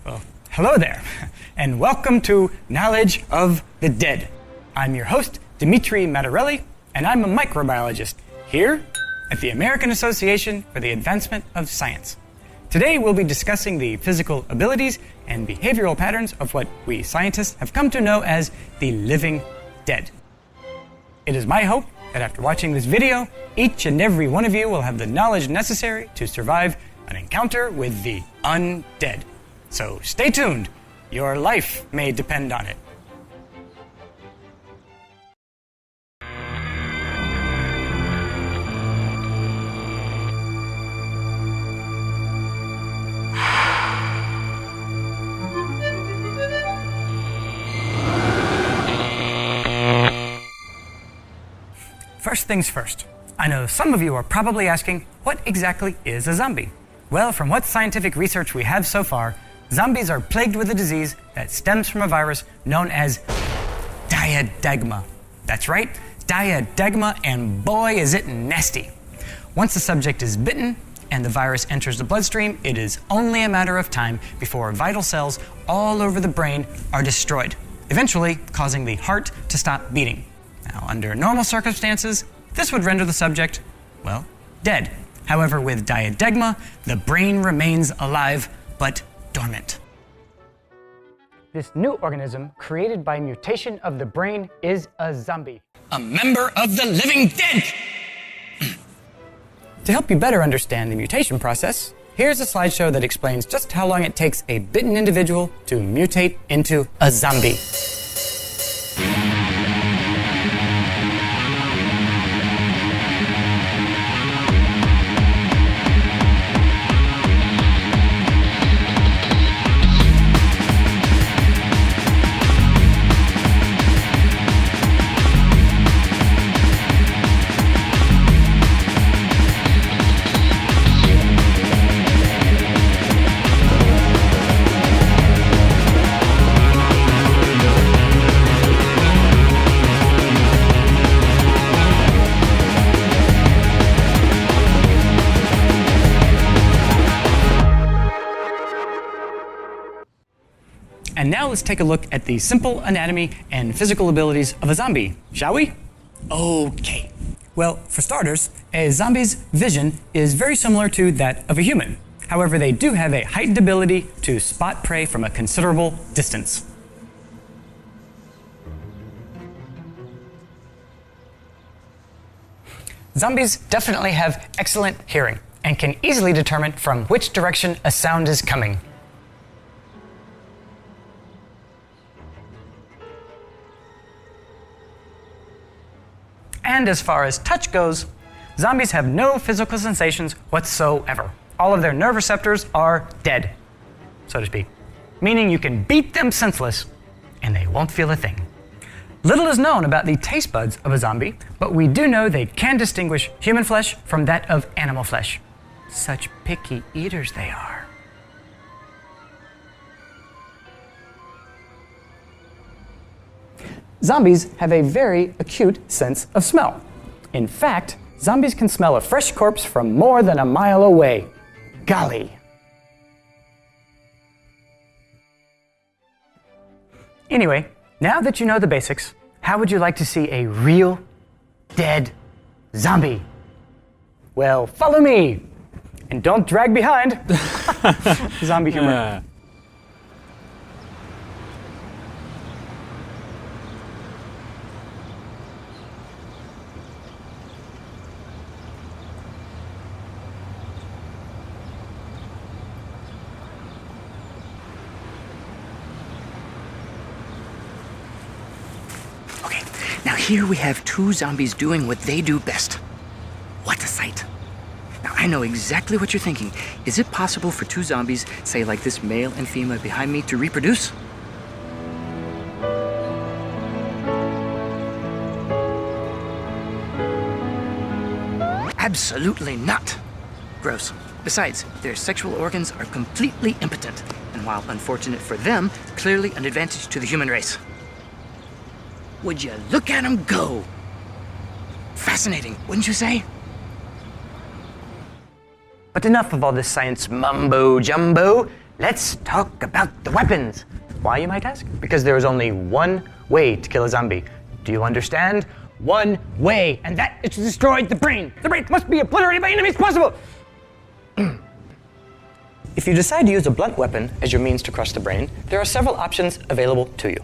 Well, hello there, and welcome to Knowledge of the Dead. I'm your host, Dimitri Mattarelli, and I'm a microbiologist here at the American Association for the Advancement of Science. Today we'll be discussing the physical abilities and behavioral patterns of what we scientists have come to know as the living dead. It is my hope that after watching this video, each and every one of you will have the knowledge necessary to survive an encounter with the undead. So stay tuned. Your life may depend on it. First things first, I know some of you are probably asking, what exactly is a zombie? Well, from what scientific research we have so far, zombies are plagued with a disease that stems from a virus known as diadegma. That's right, diadegma, and boy is it nasty. Once the subject is bitten and the virus enters the bloodstream, it is only a matter of time before vital cells all over the brain are destroyed, eventually causing the heart to stop beating. Now, under normal circumstances, this would render the subject, well, dead. However, with diadegma, the brain remains alive, but dormant. This new organism, created by mutation of the brain, is a zombie. A member of the living dead! To help you better understand the mutation process, here's a slideshow that explains just how long it takes a bitten individual to mutate into a zombie. And now let's take a look at the simple anatomy and physical abilities of a zombie, shall we? Okay. Well, for starters, a zombie's vision is very similar to that of a human. However, they do have a heightened ability to spot prey from a considerable distance. Zombies definitely have excellent hearing and can easily determine from which direction a sound is coming. And as far as touch goes, zombies have no physical sensations whatsoever. All of their nerve receptors are dead, so to speak, meaning you can beat them senseless and they won't feel a thing. Little is known about the taste buds of a zombie, but we do know they can distinguish human flesh from that of animal flesh. Such picky eaters they are. Zombies have a very acute sense of smell. In fact, zombies can smell a fresh corpse from more than a mile away. Golly. Anyway, now that you know the basics, how would you like to see a real, dead zombie? Well, follow me! And don't drag behind. Zombie humor. Okay, now here we have two zombies doing what they do best. What a sight. Now I know exactly what you're thinking. Is it possible for two zombies, say like this male and female behind me, to reproduce? Absolutely not. Gross. Besides, their sexual organs are completely impotent, and while unfortunate for them, clearly an advantage to the human race. Would you look at them go? Fascinating, wouldn't you say? But enough of all this science mumbo-jumbo. Let's talk about the weapons. Why, you might ask? Because there is only one way to kill a zombie. Do you understand? One way, and that is to destroy the brain. The brain must be obliterated by enemies possible. If you decide to use a blunt weapon as your means to crush the brain, there are several options available to you.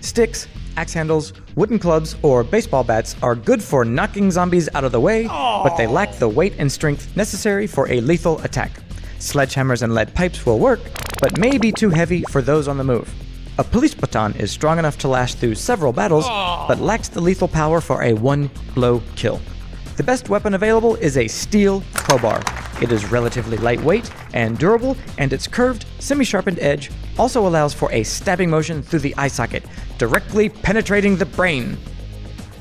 Sticks, axe handles, wooden clubs, or baseball bats are good for knocking zombies out of the way, but they lack the weight and strength necessary for a lethal attack. Sledgehammers and lead pipes will work, but may be too heavy for those on the move. A police baton is strong enough to last through several battles, but lacks the lethal power for a one-blow kill. The best weapon available is a steel crowbar. It is relatively lightweight and durable, and its curved, semi-sharpened edge also allows for a stabbing motion through the eye socket, directly penetrating the brain.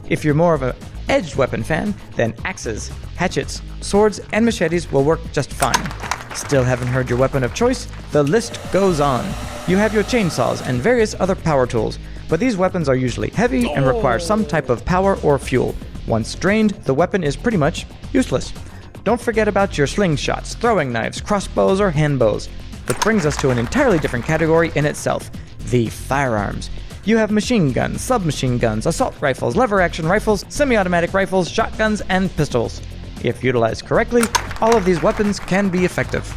If you're more of an edged weapon fan, then axes, hatchets, swords, and machetes will work just fine. Still haven't heard your weapon of choice? The list goes on. You have your chainsaws and various other power tools, but these weapons are usually heavy and require some type of power or fuel. Once drained, the weapon is pretty much useless. Don't forget about your slingshots, throwing knives, crossbows, or handbows. Which brings us to an entirely different category in itself, the firearms. You have machine guns, submachine guns, assault rifles, lever-action rifles, semi-automatic rifles, shotguns, and pistols. If utilized correctly, all of these weapons can be effective.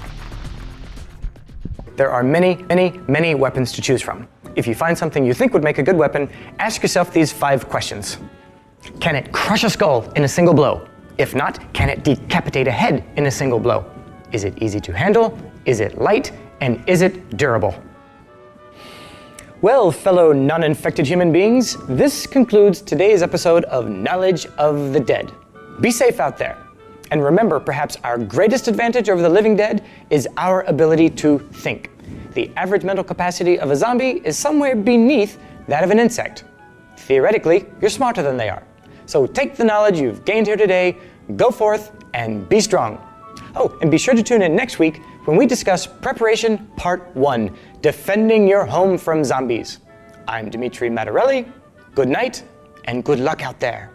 There are many weapons to choose from. If you find something you think would make a good weapon, ask yourself these 5 questions. Can it crush a skull in a single blow? If not, can it decapitate a head in a single blow? Is it easy to handle? Is it light? And is it durable? Well, fellow non-infected human beings, this concludes today's episode of Knowledge of the Dead. Be safe out there. And remember, perhaps our greatest advantage over the living dead is our ability to think. The average mental capacity of a zombie is somewhere beneath that of an insect. Theoretically, you're smarter than they are. So take the knowledge you've gained here today, go forth, and be strong. Oh, and be sure to tune in next week when we discuss Preparation Part 1, Defending Your Home from Zombies. I'm Dimitri Mattarelli. Good night, and good luck out there.